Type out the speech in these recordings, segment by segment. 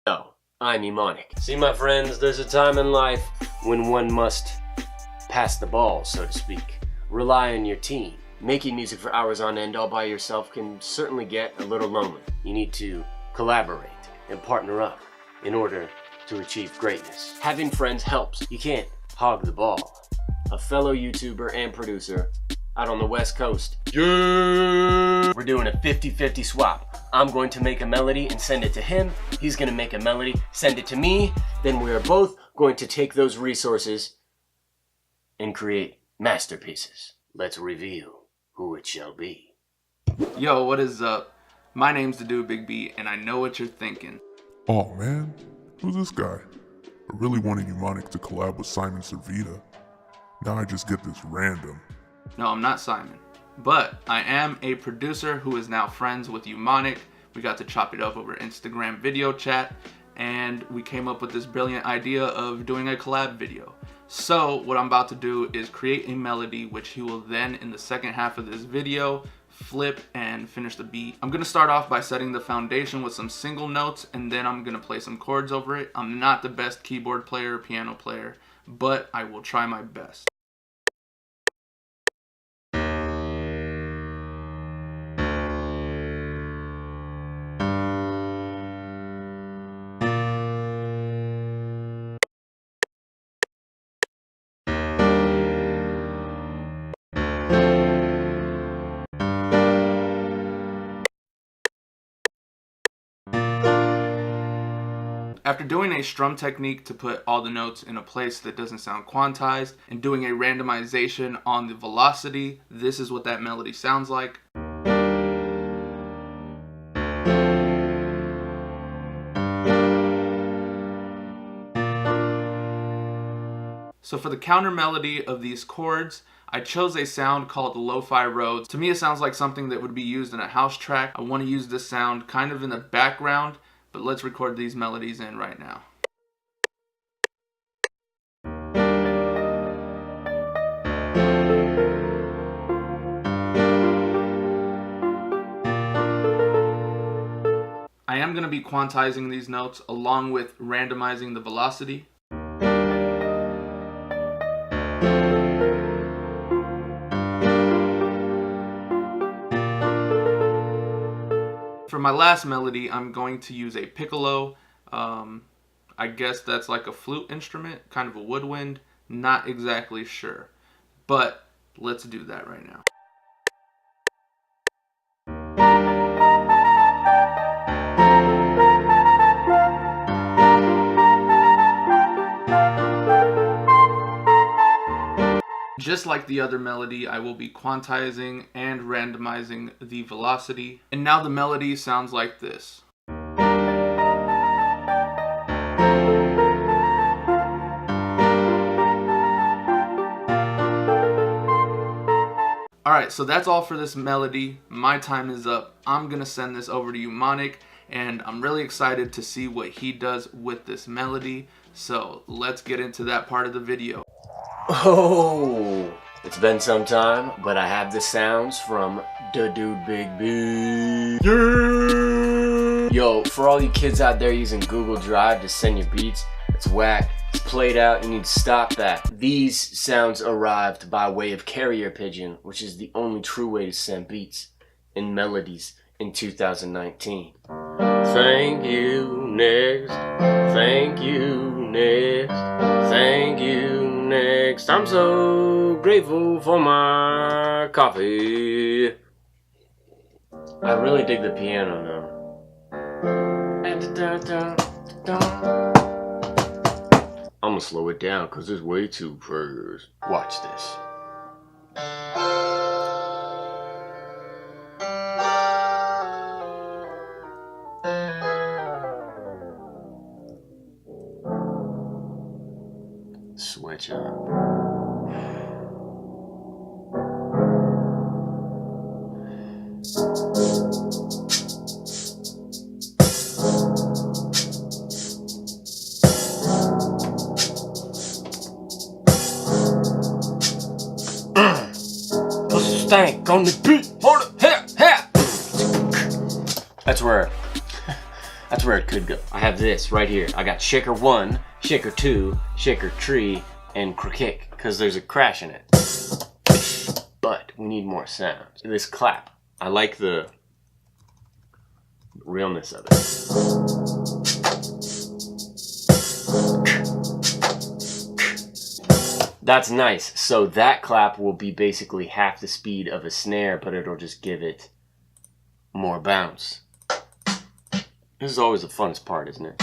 Yo, I'm Emonic. See, my friends, there's a time in life when one must pass the ball, so to speak. Rely on your team. Making music for hours on end all by yourself can certainly get a little lonely. You need to collaborate and partner up in order to achieve greatness. Having friends helps. You can't hog the ball. A fellow YouTuber and producer out on the West Coast. Yeah! We're doing a 50-50 swap. I'm going to make a melody and send it to him. He's going to make a melody, send it to me. Then we're both going to take those resources and create masterpieces. Let's reveal who it shall be. Yo, what is up? My name's DADUDEBIGB, and I know what you're thinking. Oh man, who's this guy? I really wanted Emonic to collab with Simon Servita. Now I just get this random. No, I'm not Simon, but I am a producer who is now friends with Emonic. We got to chop it up over Instagram video chat, and we came up with this brilliant idea of doing a collab video. So what I'm about to do is create a melody, which he will then, in the second half of this video, flip and finish the beat. I'm gonna start off by setting the foundation with some single notes, and then I'm gonna play some chords over it. I'm not the best keyboard player or piano player, but I will try my best. After doing a strum technique to put all the notes in a place that doesn't sound quantized and doing a randomization on the velocity, this is what that melody sounds like. So for the counter melody of these chords, I chose a sound called the lo-fi Rhodes. To me, it sounds like something that would be used in a house track. I want to use this sound kind of in the background, but let's record these melodies in right now. I am going to be quantizing these notes along with randomizing the velocity. For my last melody, I'm going to use a piccolo. I guess that's like a flute instrument, kind of a woodwind. Not exactly sure, but let's do that right now. Just like the other melody, I will be quantizing and randomizing the velocity. And now the melody sounds like this. Alright, so that's all for this melody. My time is up. I'm gonna send this over to Emonic, and I'm really excited to see what he does with this melody. So let's get into that part of the video. Oh, it's been some time, but I have the sounds from DADUDEBIGB. Yeah! Yo, for all you kids out there using Google Drive to send your beats, it's whack, it's played out, you need to stop that. These sounds arrived by way of carrier pigeon, which is the only true way to send beats and melodies in 2019. Thank you, next. Thank you, next. Thank you, next. I'm so grateful for my coffee. I really dig the piano now. I'm gonna slow it down because it's way too fast. Watch this. Switch up. Stank on the beat. Hold it. Here. That's where That's where it could go. I have this right here. I got shaker 1, shaker 2, shaker 3, and kick, because there's a crash in it. But we need more sounds. This clap, I like the realness of it. That's nice. So that clap will be basically half the speed of a snare, but it'll just give it more bounce. This is always the funnest part, isn't it?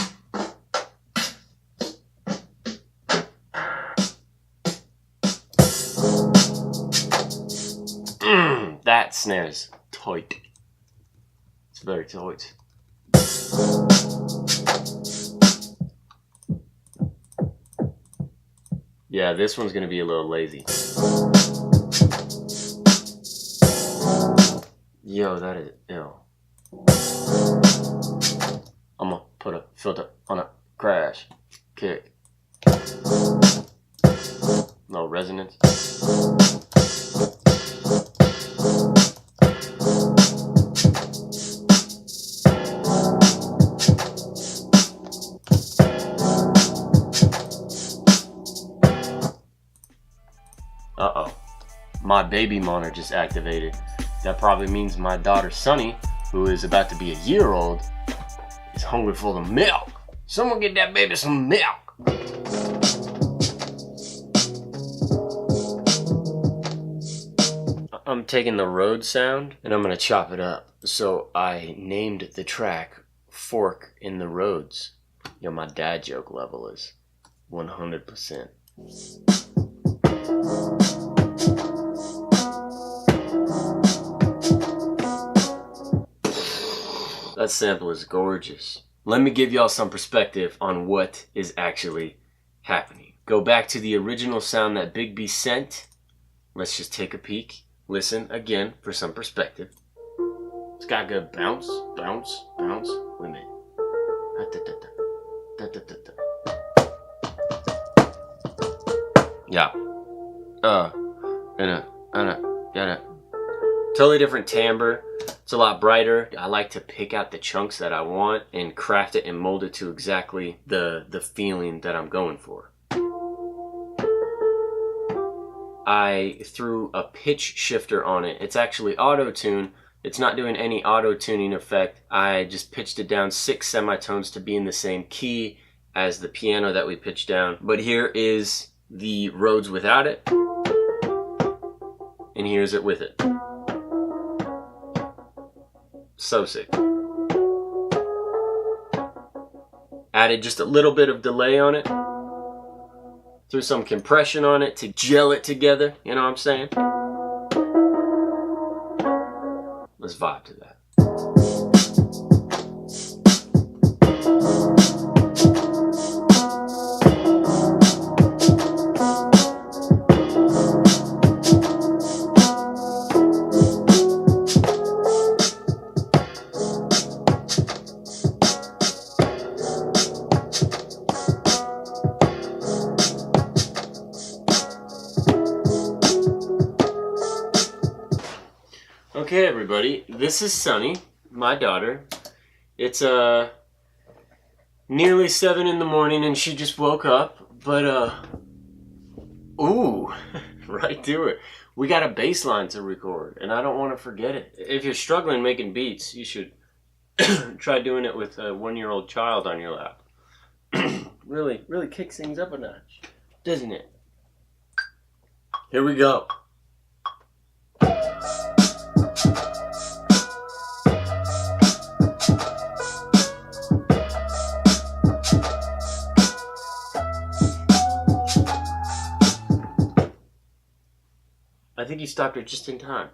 That snare's tight. It's very tight. Yeah, this one's gonna be a little lazy. Yo, that is ill. I'm gonna put a filter on a crash kick. No resonance. Uh-oh. My baby monitor just activated. That probably means my daughter Sunny, who is about to be a year old, is hungry for the milk. Someone get that baby some milk. I'm taking the Rhodes sound and I'm gonna chop it up. So I named the track Fork in the Rhodes. Yo, my dad joke level is 100%. That sample is gorgeous. Let me give y'all some perspective on what is actually happening. Go back to the original sound that Big B sent. Let's just take a peek. Listen again for some perspective. It's got good bounce, bounce, bounce. Wait a minute. Yeah. Totally different timbre. It's a lot brighter. I like to pick out the chunks that I want and craft it and mold it to exactly the feeling that I'm going for. I threw a pitch shifter on it. It's actually auto-tune. It's not doing any auto-tuning effect. I just pitched it down 6 semitones to be in the same key as the piano that we pitched down. But here is the Rhodes without it. And here's it with it. So sick. Added just a little bit of delay on it. Threw some compression on it to gel it together. You know what I'm saying? Let's vibe to that. Okay, everybody, this is Sunny, my daughter. It's nearly 7 in the morning and she just woke up, but ooh, right to it. We got a bass line to record and I don't want to forget it. If you're struggling making beats, you should try doing it with a 1-year-old child on your lap. really kicks things up a notch, doesn't it? Here we go. I think you stopped her just in time.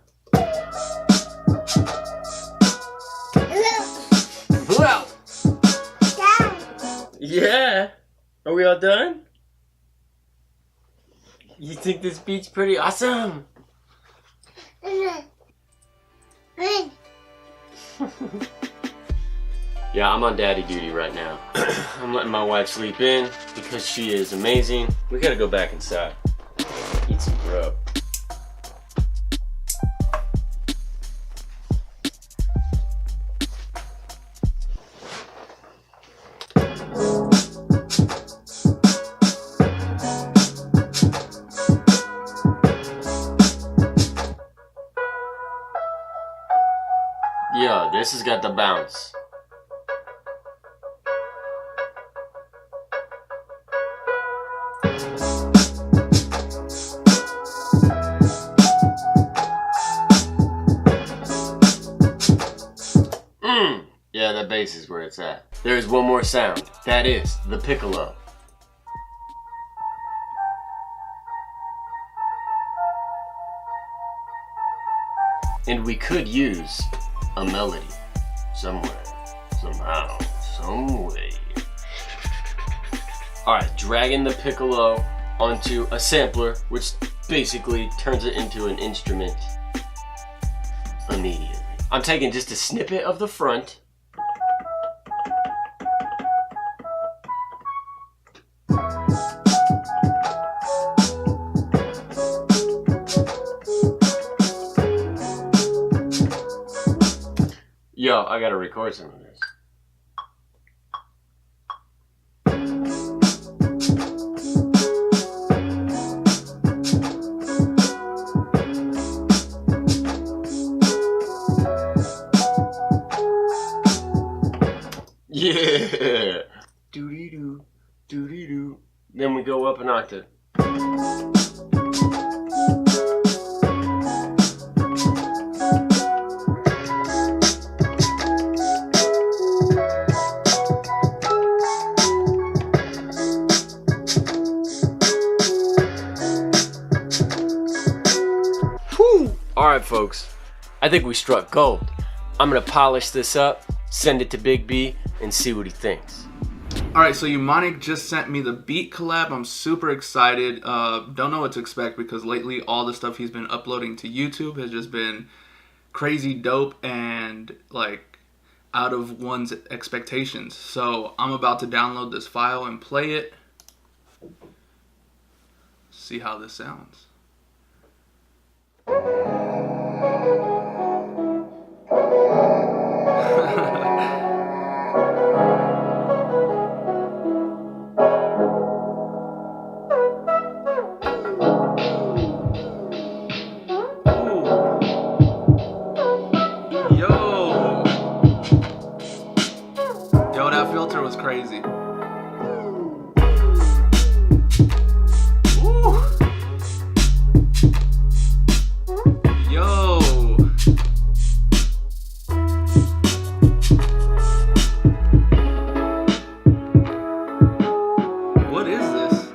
Well, yeah. Are we all done? You think this beat's pretty awesome? Yeah, I'm on daddy duty right now. I'm letting my wife sleep in because she is amazing. We gotta go back inside. Eat some grub. got the bounce. Yeah, that bass is where it's at. There's one more sound. That is the piccolo. And we could use a melody somewhere, somehow, some way. Alright, dragging the piccolo onto a sampler, which basically turns it into an instrument immediately. I'm taking just a snippet of the front. Yo, I gotta record some of this. Yeah! Doo-dee-doo, doo-dee-doo. Then we go up an octave. Alright folks, I think we struck gold. I'm gonna polish this up, send it to Big B, and see what he thinks. Alright, so Umonic just sent me the beat collab. I'm super excited. Don't know what to expect because lately all the stuff he's been uploading to YouTube has just been crazy dope and like out of one's expectations. So I'm about to download this file and play it. See how this sounds. Yo, that filter was crazy. Ooh. Yo. What is this?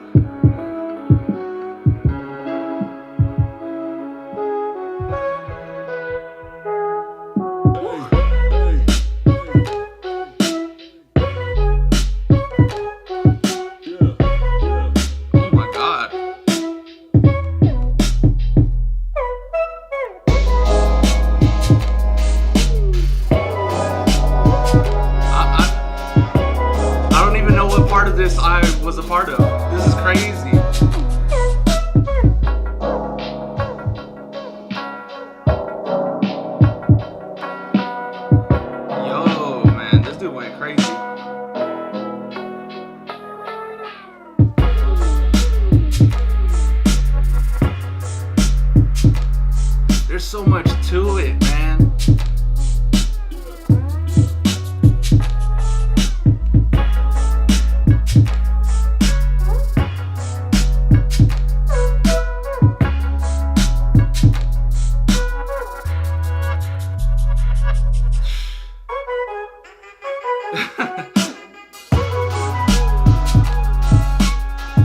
This I was a part of. This is crazy. Yo, man, this dude went crazy. There's so much to it, man.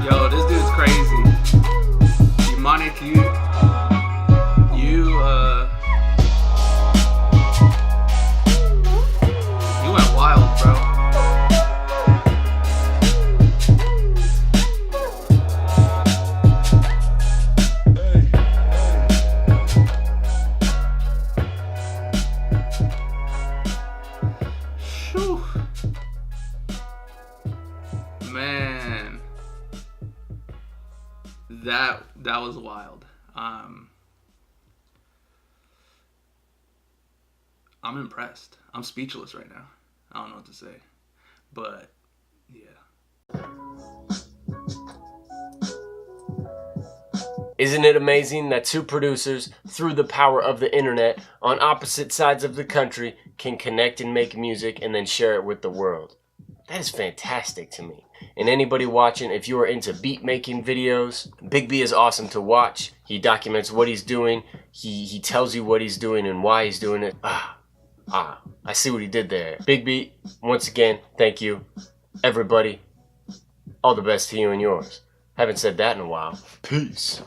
Yo, this dude's crazy. Umonic, you went wild, bro. Whew. Man, that was wild. I'm impressed. I'm speechless right now. I don't know what to say, but yeah. Isn't it amazing that two producers, through the power of the internet, on opposite sides of the country, can connect and make music and then share it with the world? That is fantastic to me. And anybody watching, if you are into beat making videos, Big B is awesome to watch. He documents what he's doing. He tells you what he's doing and why he's doing it. I see what he did there. Big B, once again, thank you. Everybody, all the best to you and yours. Haven't said that in a while. Peace.